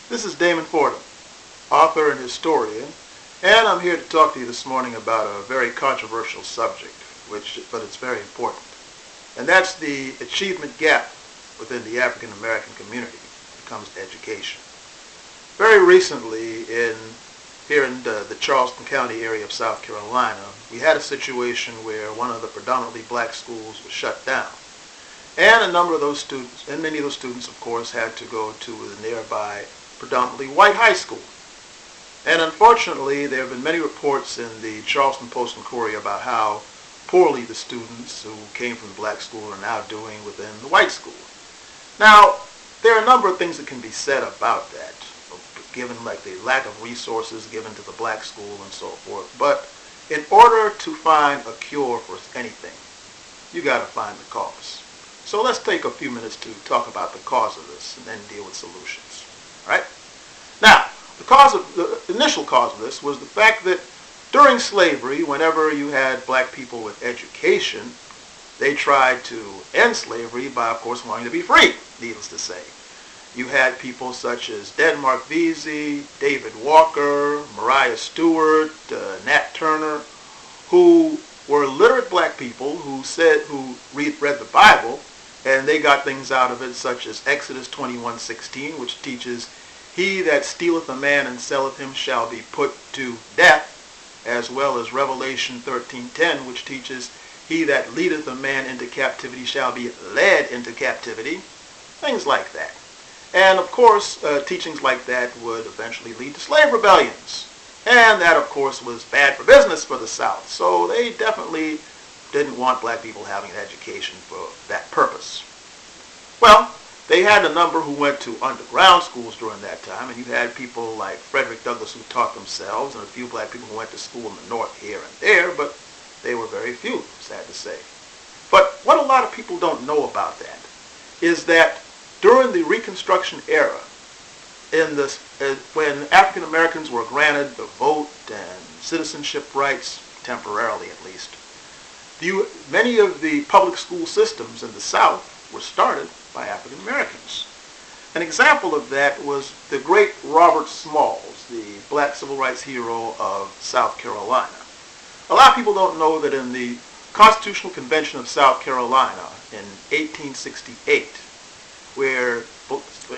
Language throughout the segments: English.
This is Damon Fordham, author and historian, and I'm here to talk to you this morning about a very controversial subject, but it's very important. And that's the achievement gap within the African American community when it comes to education. Very recently, here in the Charleston County area of South Carolina, we had a situation where one of the predominantly black schools was shut down. And a number of those students, and many of those students, of course, had to go to the nearby predominantly white high school. And unfortunately, there have been many reports in the Charleston Post and Courier about how poorly the students who came from the black school are now doing within the white school. Now, there are a number of things that can be said about that, given like the lack of resources given to the black school and so forth. But in order to find a cure for anything, you got to find the cause. So let's take a few minutes to talk about the cause of this and then deal with solutions. All right? Now, the initial cause of this was the fact that during slavery, whenever you had black people with education, they tried to end slavery by, of course, wanting to be free, needless to say. You had people such as Denmark Vesey, David Walker, Mariah Stewart, Nat Turner, who were literate black people who read the Bible, and they got things out of it such as Exodus 21:16, which teaches, "He that stealeth a man and selleth him shall be put to death," as well as Revelation 13:10, which teaches, "He that leadeth a man into captivity shall be led into captivity," things like that. And of course, teachings like that would eventually lead to slave rebellions. And that, of course, was bad for business for the South. So they definitely didn't want black people having an education for that purpose. Well, they had a number who went to underground schools during that time, and you had people like Frederick Douglass who taught themselves, and a few black people who went to school in the North here and there, but they were very few, sad to say. But what a lot of people don't know about that is that during the Reconstruction era, when African Americans were granted the vote and citizenship rights, temporarily at least, many of the public school systems in the South were started by African Americans. An example of that was the great Robert Smalls, the black civil rights hero of South Carolina. A lot of people don't know that in the Constitutional Convention of South Carolina in 1868, where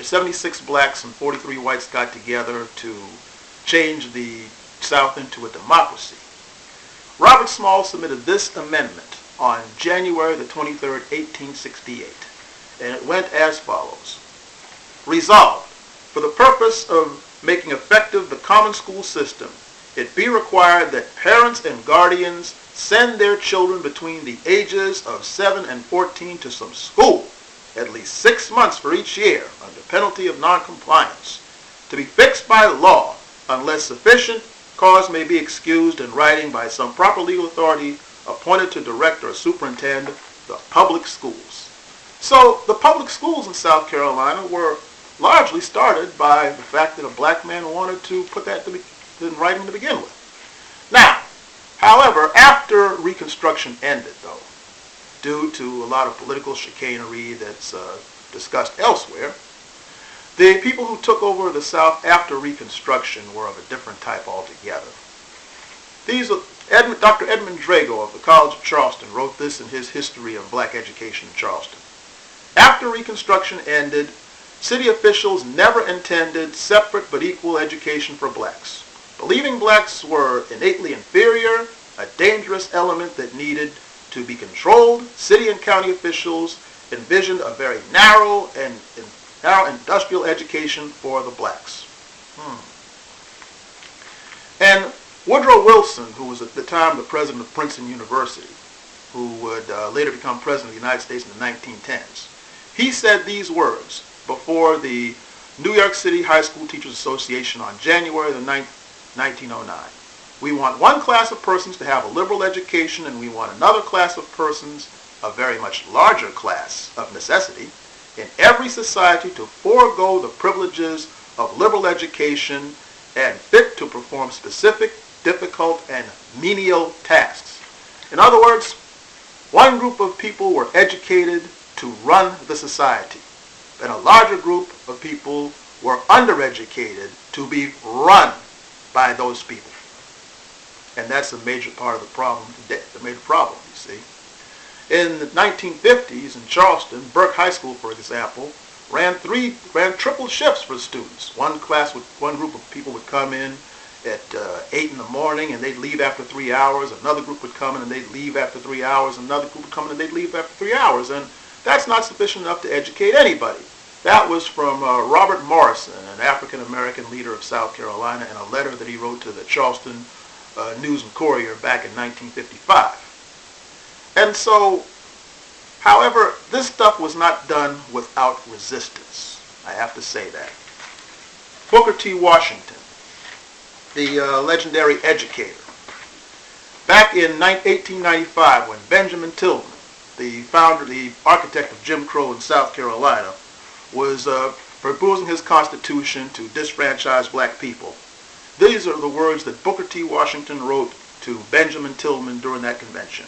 76 blacks and 43 whites got together to change the South into a democracy, Robert Smalls submitted this amendment on January the 23rd, 1868, and it went as follows. Resolved, for the purpose of making effective the common school system, it be required that parents and guardians send their children between the ages of 7 and 14 to some school, at least 6 months for each year, under penalty of noncompliance, to be fixed by law, unless sufficient cause may be excused in writing by some proper legal authority appointed to direct or superintend the public schools. So the public schools in South Carolina were largely started by the fact that a black man wanted to put that in writing to begin with. Now, however, after Reconstruction ended, though, due to a lot of political chicanery that's discussed elsewhere, the people who took over the South after Reconstruction were of a different type altogether. Dr. Edmund Drago of the College of Charleston wrote this in his History of Black Education in Charleston. After Reconstruction ended, city officials never intended separate but equal education for blacks. Believing blacks were innately inferior, a dangerous element that needed to be controlled, city and county officials envisioned a very narrow industrial education for the blacks. And Woodrow Wilson, who was at the time the president of Princeton University, who would later become president of the United States in the 1910s, he said these words before the New York City High School Teachers Association on January the 9th, 1909. "We want one class of persons to have a liberal education, and we want another class of persons, a very much larger class of necessity, in every society to forego the privileges of liberal education and fit to perform specific, difficult, and menial tasks." In other words, one group of people were educated to run the society, and a larger group of people were undereducated to be run by those people. And that's a major part of the problem today, the major problem, you see. In the 1950s in Charleston, Burke High School, for example, ran triple shifts for students. One group of people would come in at 8 in the morning and they'd leave after 3 hours. Another group would come in and they'd leave after 3 hours. Another group would come in and they'd leave after 3 hours. And that's not sufficient enough to educate anybody. That was from Robert Morrison, an African-American leader of South Carolina, in a letter that he wrote to the Charleston News and Courier back in 1955. And so, however, this stuff was not done without resistance. I have to say that. Booker T. Washington, the legendary educator. Back in 1895, when Benjamin Tillman, the architect of Jim Crow in South Carolina, was proposing his constitution to disfranchise black people, these are the words that Booker T. Washington wrote to Benjamin Tillman during that convention.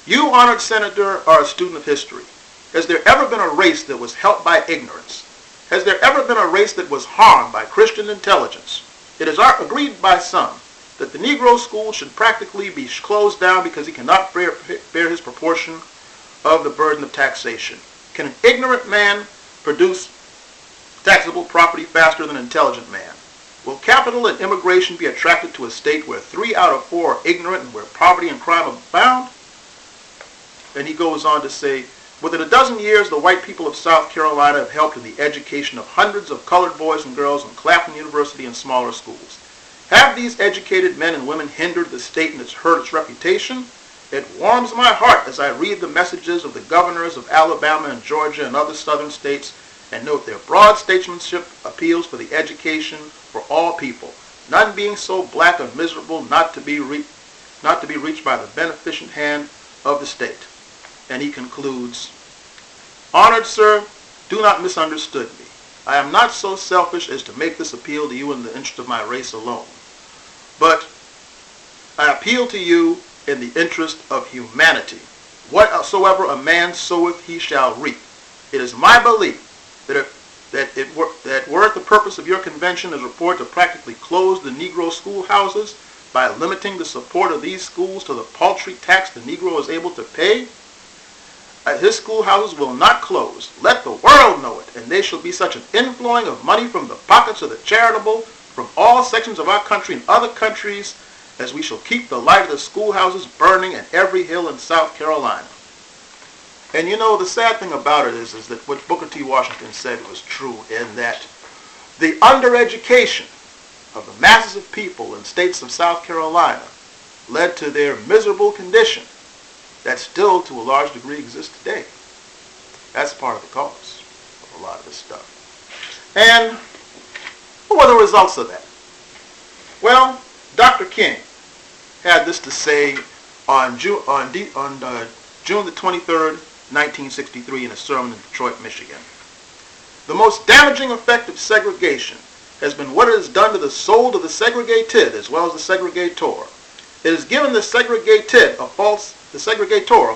You, honored senator, are a student of history. Has there ever been a race that was helped by ignorance? Has there ever been a race that was harmed by Christian intelligence? It is agreed by some that the Negro school should practically be closed down because he cannot bear his proportion of the burden of taxation. Can an ignorant man produce taxable property faster than an intelligent man? Will capital and immigration be attracted to a state where 3 out of 4 are ignorant and where poverty and crime abound? And he goes on to say, within a dozen years, the white people of South Carolina have helped in the education of hundreds of colored boys and girls in Claflin University and smaller schools. Have these educated men and women hindered the state and hurt its reputation? It warms my heart as I read the messages of the governors of Alabama and Georgia and other southern states and note their broad statesmanship appeals for the education for all people, none being so black and miserable not to be reached by the beneficent hand of the state. And he concludes, honored sir, do not misunderstand me. I am not so selfish as to make this appeal to you in the interest of my race alone, but I appeal to you in the interest of humanity. Whatsoever a man soweth, he shall reap. It is my belief that were it the purpose of your convention as report to practically close the Negro schoolhouses by limiting the support of these schools to the paltry tax the Negro is able to pay, his schoolhouses will not close. Let the world know it, and there shall be such an inflowing of money from the pockets of the charitable from all sections of our country and other countries as we shall keep the light of the schoolhouses burning in every hill in South Carolina. And you know, the sad thing about it is that what Booker T. Washington said was true, in that the undereducation of the masses of people in states of South Carolina led to their miserable condition that still to a large degree exists today. That's part of the cause of a lot of this stuff. And what were the results of that? Well, Dr. King had this to say on June the 23rd, 1963, in a sermon in Detroit, Michigan. The most damaging effect of segregation has been what it has done to the soul of the segregated as well as the segregator. It has given the segregator a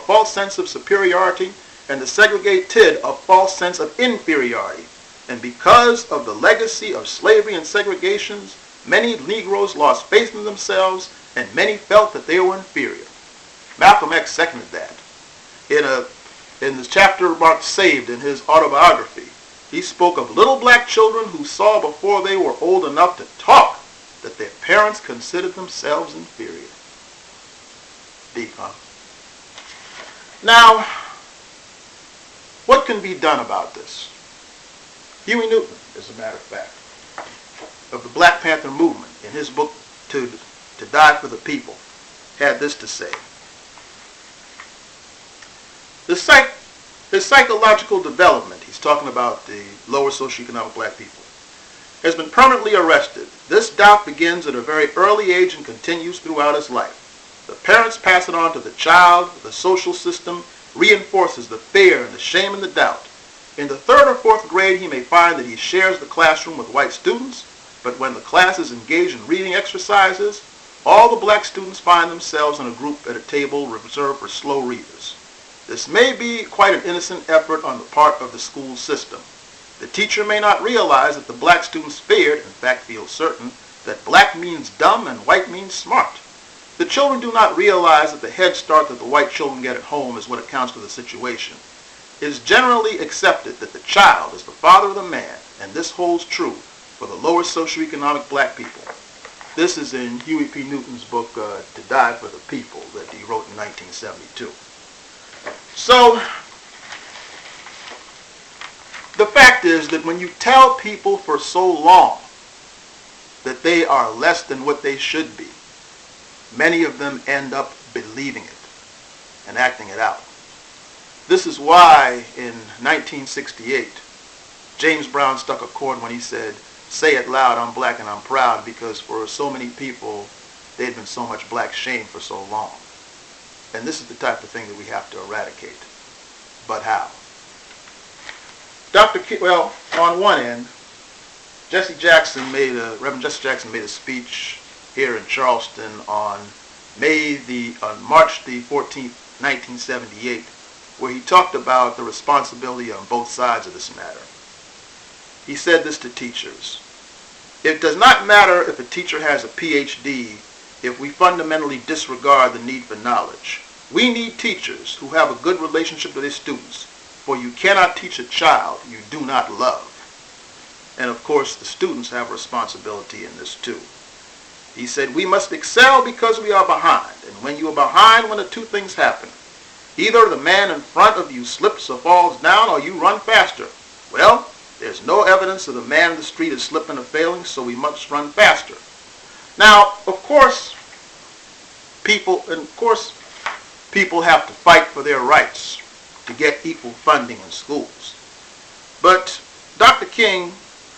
false sense of superiority and the segregated a false sense of inferiority. And because of the legacy of slavery and segregations, many Negroes lost faith in themselves and many felt that they were inferior. Malcolm X seconded that. In the chapter marked Saved in his autobiography, he spoke of little black children who saw before they were old enough to talk that their parents considered themselves inferior. Deep, huh? Now, what can be done about this? Huey Newton, as a matter of fact, of the Black Panther movement, in his book To Die for the People, had this to say. His psychological development, he's talking about the lower socioeconomic black people, has been permanently arrested. This doubt begins at a very early age and continues throughout his life. The parents pass it on to the child. The social system reinforces the fear and the shame and the doubt. In the 3rd or 4th grade, he may find that he shares the classroom with white students, but when the class is engaged in reading exercises, all the black students find themselves in a group at a table reserved for slow readers. This may be quite an innocent effort on the part of the school system, The teacher may not realize that the black students feared, in fact feel certain, that black means dumb and white means smart. The children do not realize that the head start that the white children get at home is what accounts for the situation. It is generally accepted that the child is the father of the man, and this holds true for the lower socioeconomic black people. This is in Huey P. Newton's book, To Die for the People, that he wrote in 1972. So, the fact is that when you tell people for so long that they are less than what they should be, many of them end up believing it and acting it out. This is why in 1968, James Brown struck a chord when he said, "Say it loud, I'm black and I'm proud," because for so many people, there had been so much black shame for so long. And this is the type of thing that we have to eradicate. But how? Well, on one end, Reverend Jesse Jackson made a speech here in Charleston on March the 14th, 1978, where he talked about the responsibility on both sides of this matter. He said this to teachers: "It does not matter if a teacher has a PhD if we fundamentally disregard the need for knowledge. We need teachers who have a good relationship with their students, for you cannot teach a child you do not love." And of course, the students have a responsibility in this too. He said, "We must excel because we are behind. And when you are behind, one of two things happen. Either the man in front of you slips or falls down, or you run faster. Well, there's no evidence that the man in the street is slipping or failing, so we must run faster." Now, of course, people have to fight for their rights to get equal funding in schools. But Dr. King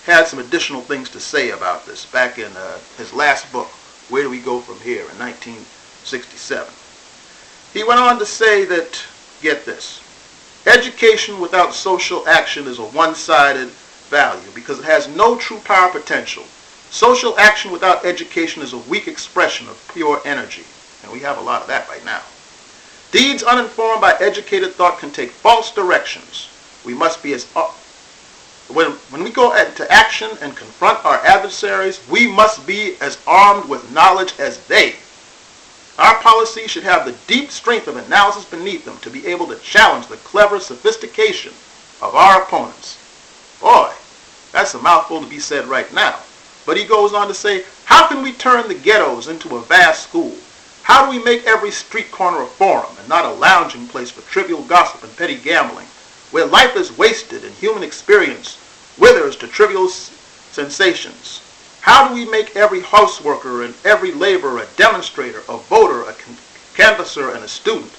had some additional things to say about this back in his last book, Where Do We Go From Here, in 1967. He went on to say that, get this, education without social action is a one-sided value because it has no true power potential. Social action without education is a weak expression of pure energy, and we have a lot of that right now. Deeds uninformed by educated thought can take false directions. We must be when we go into action and confront our adversaries, we must be as armed with knowledge as they. Our policy should have the deep strength of analysis beneath them to be able to challenge the clever sophistication of our opponents. Boy, that's a mouthful to be said right now. But he goes on to say, how can we turn the ghettos into a vast school? How do we make every street corner a forum and not a lounging place for trivial gossip and petty gambling, where life is wasted and human experience withers to trivial sensations? How do we make every houseworker and every laborer a demonstrator, a voter, a canvasser, and a student?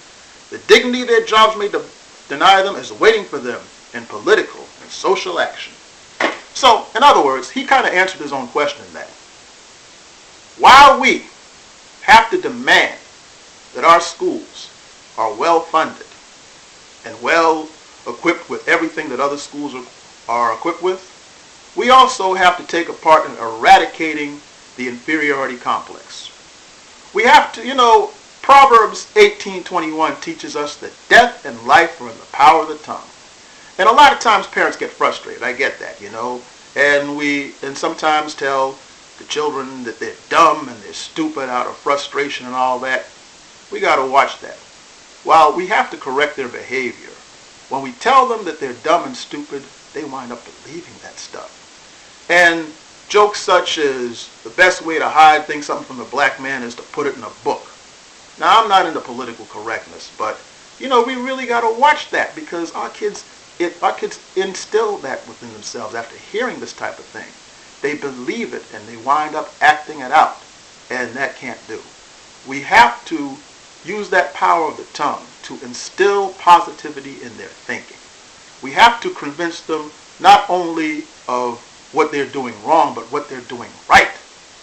The dignity their jobs may deny them is waiting for them in political and social action. So, in other words, he kind of answered his own question in that. While we have to demand that our schools are well funded and well equipped with everything that other schools are equipped with, we also have to take a part in eradicating the inferiority complex. We have to, Proverbs 18:21 teaches us that death and life are in the power of the tongue. And a lot of times parents get frustrated. I get that, and sometimes tell the children that they're dumb and they're stupid out of frustration and all that. We got to watch that. While we have to correct their behavior, when we tell them that they're dumb and stupid, they wind up believing that stuff. And jokes such as the best way to hide something from the black man is to put it in a book. Now, I'm not into political correctness, but, we really got to watch that because our kids instill that within themselves after hearing this type of thing. They believe it and they wind up acting it out, and that can't do. We have to use that power of the tongue to instill positivity in their thinking. We have to convince them not only of what they're doing wrong, but what they're doing right.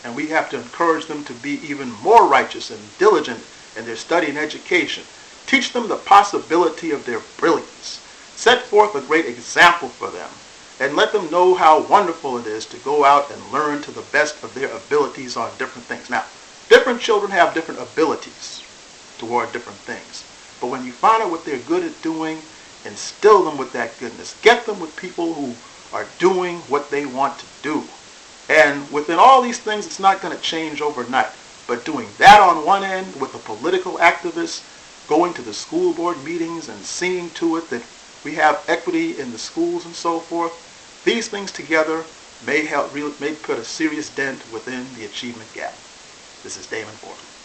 And we have to encourage them to be even more righteous and diligent in their study and education. Teach them the possibility of their brilliance. Set forth a great example for them, and let them know how wonderful it is to go out and learn to the best of their abilities on different things. Now, different children have different abilities toward different things. But when you find out what they're good at doing, instill them with that goodness. Get them with people who are doing what they want to do. And within all these things, it's not going to change overnight. But doing that on one end with a political activist, going to the school board meetings and seeing to it that we have equity in the schools and so forth, these things together may put a serious dent within the achievement gap. This is Damon Fordham.